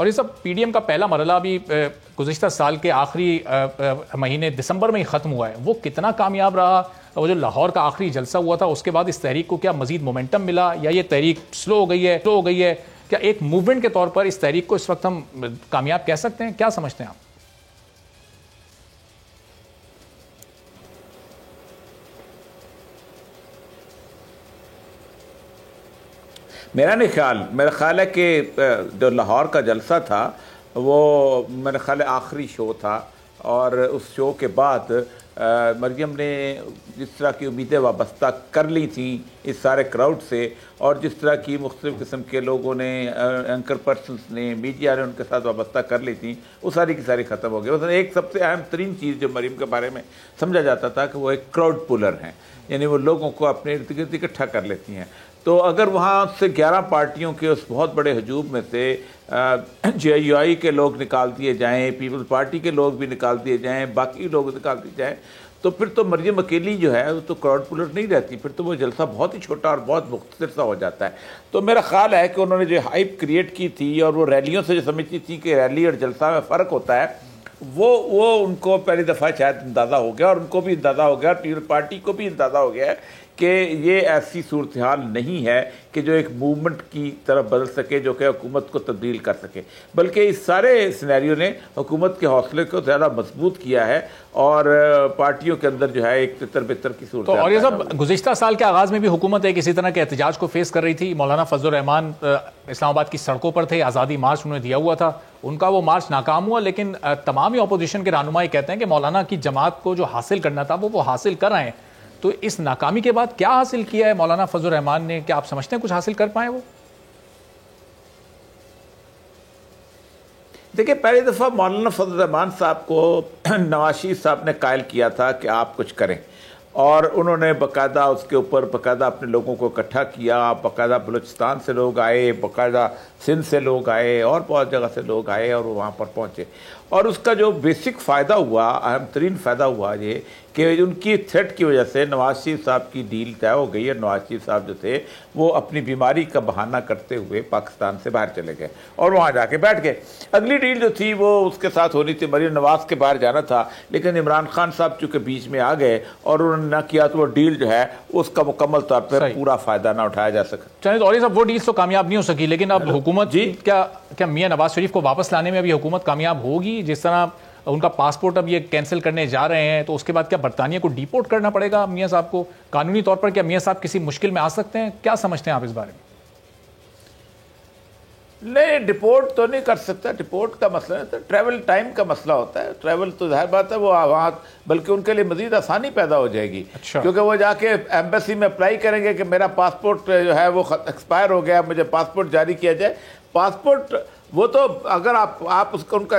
اور یہ سب P D M کا پہلا مرحلہ بھی گزشتہ سال کے آخری مہینے دسمبر میں ہی ختم ہوا ہے، وہ کتنا کامیاب رہا؟ وہ جو لاہور کا آخری جلسہ ہوا تھا اس کے بعد اس تحریک کو کیا مزید مومنٹم ملا، یا یہ تحریک سلو ہو گئی ہے؟ کیا ایک موومنٹ کے طور پر اس تحریک کو اس وقت ہم کامیاب کہہ سکتے ہیں؟ کیا سمجھتے ہیں آپ؟ میرا خیال ہے کہ جو لاہور کا جلسہ تھا وہ میرا خیال ہے آخری شو تھا، اور اس شو کے بعد مریم نے جس طرح کی امیدیں وابستہ کر لی تھیں اس سارے کراؤڈ سے، اور جس طرح کی مختلف قسم کے لوگوں نے، اینکر پرسنس نے، میڈیا نے ان کے ساتھ وابستہ کر لی تھیں، وہ ساری کی ساری ختم ہو گئی۔ مثلا ایک سب سے اہم ترین چیز جو مریم کے بارے میں سمجھا جاتا تھا کہ وہ ایک کراؤڈ پولر ہیں، یعنی وہ لوگوں کو اپنے ارد گرد اکٹھا کر لیتی ہیں۔ تو اگر وہاں سے 11 پارٹیوں کے اس بہت بڑے ہجوم میں سے جے یو آئی کے لوگ نکال دیے جائیں، پیپلز پارٹی کے لوگ بھی نکال دیے جائیں، باقی لوگ نکال دیے جائیں، تو پھر تو مریم اکیلی جو ہے وہ تو کراؤڈ پولر نہیں رہتی، پھر تو وہ جلسہ بہت ہی چھوٹا اور بہت مختصر سا ہو جاتا ہے۔ تو میرا خیال ہے کہ انہوں نے جو ہائپ کریٹ کی تھی، اور وہ ریلیوں سے جو سمجھتی تھی کہ ریلی اور جلسہ میں فرق ہوتا ہے، وہ ان کو پہلی دفعہ شاید اندازہ ہو گیا، اور ان کو بھی اندازہ ہو گیا، اور پیپلز پارٹی کو بھی اندازہ ہو گیا ہے کہ یہ ایسی صورتحال نہیں ہے کہ جو ایک موومنٹ کی طرف بدل سکے جو کہ حکومت کو تبدیل کر سکے، بلکہ اس سارے سینیریو نے حکومت کے حوصلے کو زیادہ مضبوط کیا ہے، اور پارٹیوں کے اندر جو ہے ایک تتر بتر کی صورت۔ اور یہ سب گزشتہ سال کے آغاز میں بھی حکومت ایک اسی طرح کے احتجاج کو فیس کر رہی تھی۔ مولانا فضل الرحمان اسلام آباد کی سڑکوں پر تھے، آزادی مارچ انہوں نے دیا ہوا تھا، ان کا وہ مارچ ناکام ہوا، لیکن تمام ہی اپوزیشن کے رہنما کہتے ہیں کہ مولانا کی جماعت کو جو حاصل کرنا تھا وہ حاصل کر رہے ہیں۔ تو اس ناکامی کے بعد کیا حاصل کیا ہے مولانا فضل الرحمان نے؟ کیا آپ سمجھتے ہیں کچھ حاصل کر پائیں وہ؟ دیکھیں، پہلی دفعہ مولانا فضل الرحمان صاحب کو نواز شریف صاحب نے قائل کیا تھا کہ آپ کچھ کریں، اور انہوں نے باقاعدہ اس کے اوپر باقاعدہ اپنے لوگوں کو اکٹھا کیا، باقاعدہ بلوچستان سے لوگ آئے، باقاعدہ سندھ سے لوگ آئے، اور بہت جگہ سے لوگ آئے، اور وہ وہاں پر پہنچے۔ اور اس کا جو بیسک فائدہ ہوا، اہم ترین فائدہ ہوا یہ کہ ان کی تھریٹ کی وجہ سے نواز شریف صاحب کی ڈیل طے ہو گئی، اور نواز شریف صاحب جو تھے وہ اپنی بیماری کا بہانہ کرتے ہوئے پاکستان سے باہر چلے گئے اور وہاں جا کے بیٹھ گئے۔ اگلی ڈیل جو تھی وہ اس کے ساتھ ہونی تھی، مریم نواز کے باہر جانا تھا، لیکن عمران خان صاحب چونکہ بیچ میں آ گئے اور انہوں نے نہ کیا، تو وہ ڈیل جو ہے اس کا مکمل طور پر پورا فائدہ نہ اٹھایا جا سکا۔ چلیں تو صاحب وہ ڈیل تو کامیاب نہیں ہو سکی، لیکن اب حکومت کیا میاں نواز شریف کو واپس لانے میں ابھی حکومت کامیاب ہوگی؟ جس طرح ان کا پاسپورٹ اب یہ کینسل کرنے جا رہے ہیں، تو اس کے بعد کیا برطانیہ کو ڈیپورٹ کرنا پڑے گا میاں صاحب کو قانونی طور پر؟ کیا میاں صاحب کسی مشکل میں آ سکتے ہیں؟ کیا سمجھتے ہیں آپ اس بارے میں؟ نہیں، ڈیپورٹ تو نہیں کر سکتا، ڈیپورٹ کا مسئلہ ہے تو ٹریول ٹائم کا مسئلہ ہوتا ہے، ٹریول تو ظاہر بات ہے وہ وہاں، بلکہ ان کے لیے مزید آسانی پیدا ہو جائے گی، کیونکہ وہ جا کے ایمبیسی میں اپلائی کریں گے کہ میرا پاسپورٹ جو ہے وہ ایکسپائر ہو گیا، مجھے پاسپورٹ جاری کیا جائے۔ پاسپورٹ وہ تو اگر آپ ان کا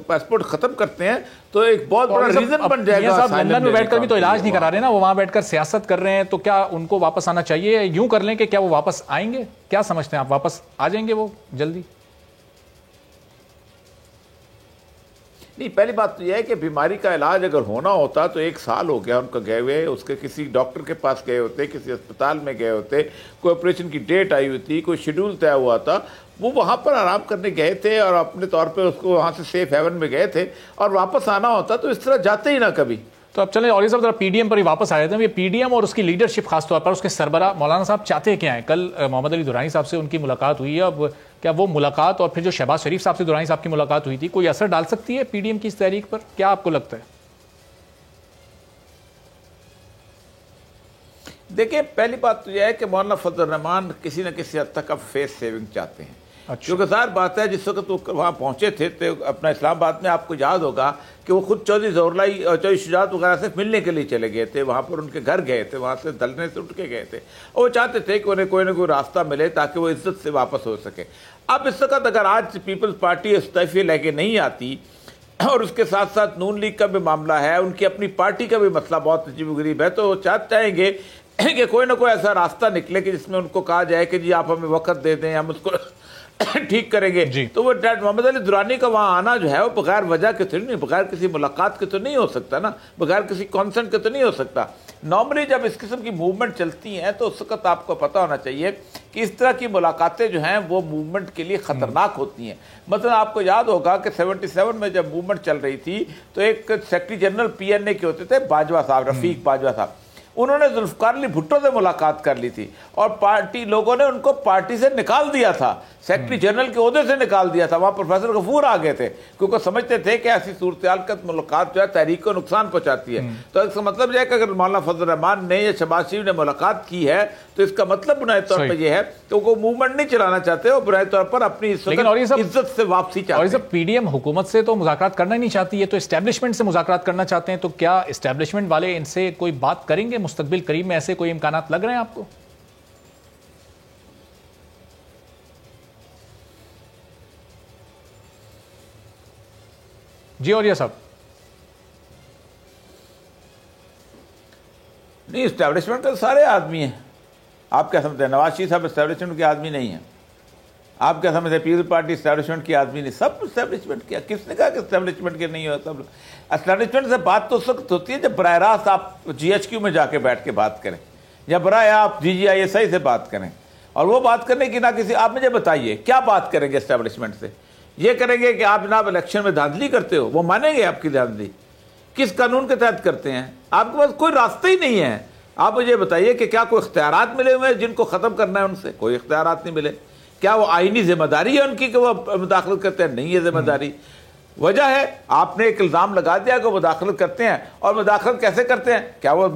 پاسپورٹ ختم کرتے ہیں تو ایک بہت بڑا ریزن بن جائے گا۔ لندن میں بیٹھ کر بھی تو علاج نہیں کرا رہے نا، وہ وہاں بیٹھ کر سیاست کر رہے ہیں، تو کیا ان کو واپس آنا چاہیے؟ یوں کر لیں کہ کیا وہ واپس آئیں گے؟ کیا سمجھتے ہیں آپ، واپس آ جائیں گے وہ جلدی؟ نہیں، پہلی بات تو یہ ہے کہ بیماری کا علاج اگر ہونا ہوتا تو 1 سال ہو گیا ان کو گئے ہوئے، اس کے کسی ڈاکٹر کے پاس گئے ہوتے، کسی اسپتال میں گئے ہوتے، کوئی آپریشن کی ڈیٹ آئی ہوئی تھی، کوئی شیڈول طے ہوا تھا، وہ وہاں پر آرام کرنے گئے تھے اور اپنے طور پہ اس کو وہاں سے سیف ہیون میں گئے تھے، اور واپس آنا ہوتا تو اس طرح جاتے ہی نہ کبھی۔ تو اب چلیں اور یہ سب ذرا پی ڈی ایم پر ہی واپس آ جاتے ہیں۔ یہ پی ڈی ایم اور اس کی لیڈرشپ خاص طور پر اس کے سربراہ مولانا صاحب چاہتے کیا ہیں؟ کل محمد علی درانی صاحب سے ان کی ملاقات ہوئی ہے، اب کیا وہ ملاقات اور پھر جو شہباز شریف صاحب سے درانی صاحب کی ملاقات ہوئی تھی کوئی اثر ڈال سکتی ہے پی ڈی ایم کی اس تحریک پر؟ کیا آپ کو لگتا ہے؟ دیکھیں، پہلی بات تو یہ ہے کہ مولانا فضل الرحمان کسی نہ کسی حد تک اب فیس سیونگ چاہتے ہیں، کیونکہ ظاہر بات ہے جس وقت وہ وہاں پہنچے تھے تو اپنا اسلام آباد میں آپ کو یاد ہوگا کہ وہ خود چودھری ظہورلائی اور چودھری شجاعت وغیرہ سے ملنے کے لیے چلے گئے تھے، وہاں پر ان کے گھر گئے تھے، وہاں سے دھلنے سے اٹھ کے گئے تھے، اور وہ چاہتے تھے کہ انہیں کوئی نہ کوئی راستہ ملے تاکہ وہ عزت سے واپس ہو سکے۔ اب اس وقت اگر آج پیپلز پارٹی استعفے لے کے نہیں آتی، اور اس کے ساتھ ساتھ نون لیگ کا بھی معاملہ ہے، ان کی اپنی پارٹی کا بھی مسئلہ بہت عجیب و غریب ہے، تو وہ چاہیں گے کہ کوئی نہ کوئی ایسا راستہ نکلے کہ جس میں ان کو کہا جائے کہ جی آپ ہمیں وقت دے دیں، ہم اس کو ٹھیک کریں گے۔ تو وہ محمد علی درانی کا وہاں آنا جو ہے وہ بغیر وجہ کے تو نہیں، بغیر کسی ملاقات کے تو نہیں ہو سکتا نا، بغیر کسی کانسنٹ کے تو نہیں ہو سکتا۔ نارملی جب اس قسم کی موومنٹ چلتی ہیں تو اس وقت آپ کو پتہ ہونا چاہیے کہ اس طرح کی ملاقاتیں جو ہیں وہ موومنٹ کے لیے خطرناک ہوتی ہیں. مثلا آپ کو یاد ہوگا کہ 77 میں جب موومنٹ چل رہی تھی تو ایک سیکرٹری جنرل PNA کے ہوتے تھے باجوہ صاحب, رفیق باجوہ صاحب, انہوں نے ذوالفقار علی بھٹو سے ملاقات کر لی تھی اور پارٹی لوگوں نے ان کو پارٹی سے نکال دیا تھا, سیکرٹری جنرل کے عہدے سے نکال دیا تھا. وہاں پروفیسر غفور آ گئے تھے کیونکہ سمجھتے تھے کہ ایسی صورتحال کا ملاقات جو ہے تحریک کو نقصان پہنچاتی ہے. تو اس کا مطلب یہ ہے کہ اگر مولانا فضل الرحمان نے یا شہباز شریف نے ملاقات کی ہے تو اس کا مطلب بنیادی طور پہ یہ ہے کہ وہ موومنٹ نہیں چلانا چاہتے, وہ بنیادی طور پر اپنی عزت سے واپسی چاہتے ہیں. اور PDM حکومت سے تو مذاکرات کرنا ہی نہیں چاہتی ہے, تو اسٹیبلشمنٹ سے مذاکرات کرنا چاہتے ہیں. تو کیا اسٹیبلشمنٹ والے ان سے کوئی بات کریں گے مستقبل قریب میں؟ ایسے کوئی امکانات لگ رہے ہیں آپ کو؟ جی اور یہ سب نہیں, اسٹیبلشمنٹ کے سارے آدمی ہیں. آپ کیا سمجھتے ہیں نواز شریف صاحب اسٹیبلشمنٹ کے آدمی نہیں ہیں؟ آپ کیا سمجھتے ہیں پیپلز پارٹی اسٹیبلشمنٹ کی آدمی نہیں؟ سب اسٹیبلشمنٹ کیا, کس نے کہا کہ اسٹیبلشمنٹ کے نہیں ہوتا؟ اسٹیبلشمنٹ سے بات تو اس وقت ہوتی ہے جب براہ راست آپ GHQ میں جا کے بیٹھ کے بات کریں یا براہ آپ GGISI سے بات کریں. اور وہ بات کرنے کی نہ کسی, آپ مجھے بتائیے کیا بات کریں گے اسٹیبلشمنٹ سے؟ یہ کریں گے کہ آپ جناب الیکشن میں دھاندلی کرتے ہو, وہ مانیں گے آپ کی دھاندلی؟ کس قانون کے تحت کرتے ہیں؟ آپ کے پاس کوئی راستہ ہی نہیں ہے. آپ مجھے بتائیے کہ کیا کوئی اختیارات ملے ہوئے ہیں جن کو ختم کرنا ہے؟ ان سے کوئی اختیارات نہیں ملے. کیا وہ آئینی ذمہ داری ہے ان کی کہ وہ مداخلت کرتے ہیں؟ نہیں ہے ذمہ داری. وجہ ہے آپ نے ایک الزام لگا دیا کہ وہ مداخلت کرتے ہیں, اور مداخلت کیسے کرتے ہیں؟ کیا وہ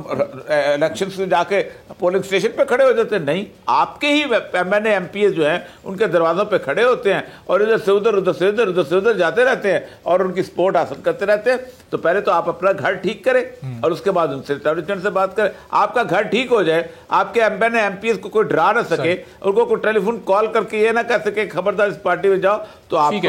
الیکشن سے جا کے پولنگ اسٹیشن پہ کھڑے ہو جاتے ہیں؟ نہیں, آپ کے ہی MNA MPs جو ہیں ان کے دروازوں پہ کھڑے ہوتے ہیں اور ادھر سے ادھر, ادھر سے ادھر, ادھر سے ادھر جاتے رہتے ہیں اور ان کی سپورٹ حاصل کرتے رہتے ہیں. تو پہلے تو آپ اپنا گھر ٹھیک کریں اور اس کے بعد ان سے اسٹیبلشمنٹ سے بات کریں. آپ کا گھر ٹھیک ہو جائے, آپ کے MNA MPs کو کوئی ڈرا نہ سکے, ان کو کوئی ٹیلی فون کال کر کے یہ نہ کہہ سکے خبردار اس پارٹی میں جاؤ, تو آپ کی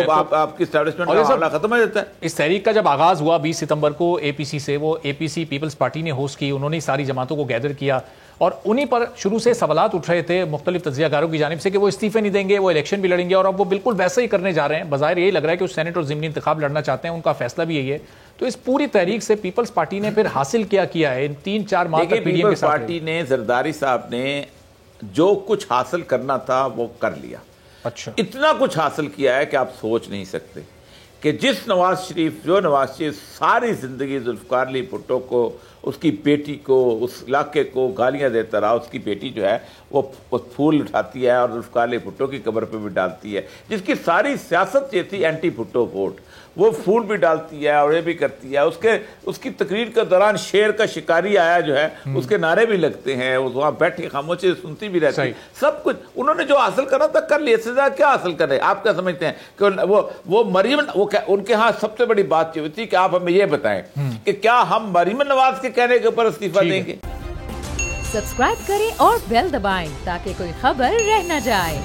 اسٹیبلشمنٹ کا معاملہ ختم ہو جاتا ہے. اس تحریک کا جب آغاز ہوا 20 ستمبر کو APC سے, وہ APC پیپلز پارٹی نے ہوسٹ کی, انہوں نے ساری جماعتوں کو گیدر کیا اور انہی پر شروع سے سوالات اٹھ رہے تھے مختلف تجزیہ کاروں کی جانب سے کہ وہ استعفے نہیں دیں گے, وہ الیکشن بھی لڑیں گے, اور اب وہ بالکل ویسا ہی کرنے جا رہے ہیں. بظاہر یہی لگ رہا ہے کہ وہ سینٹ اور ضمنی انتخاب لڑنا چاہتے ہیں, ان کا فیصلہ بھی یہی ہے. تو اس پوری تحریک سے پیپلز پارٹی نے پھر حاصل کیا ہے ان 3-4 ماہ تک؟ پیپلز پارٹی نے, زرداری صاحب نے جو کچھ حاصل کرنا تھا وہ کر لیا. اچھا, اتنا کچھ حاصل کیا ہے کہ آپ سوچ نہیں سکتے کہ جو نواز شریف ساری زندگی ذوالفقار علی بھٹو کو, اس کی بیٹی کو, اس علاقے کو گالیاں دیتا رہا. اس کی بیٹی جو ہے وہ پھول اٹھاتی ہے اور ذوالفقار علی بھٹو کی قبر پہ بھی ڈالتی ہے, جس کی ساری سیاست یہ تھی اینٹی بھٹو ووٹ. وہ پھول بھی ڈالتی ہے اور یہ بھی کرتی ہے. اس کی تقریر کے دوران شیر کا شکاری آیا جو ہے, اس کے نعرے بھی لگتے ہیں, وہاں بیٹھی خاموشی سنتی بھی رہتی ہے. سب کچھ انہوں نے جو حاصل کرنا تھا کر لیا, سزا کیا حاصل کر رہے؟ آپ کیا سمجھتے ہیں کہ وہ مریم, ان کے ہاں سب سے بڑی بات یہ تھی کہ آپ ہمیں یہ بتائیں کہ کیا ہم مریم نواز کے کہنے کے اوپر استعفیٰ دیں گے؟ سبسکرائب کریں اور بیل دبائیں تاکہ کوئی خبر رہ نہ جائے.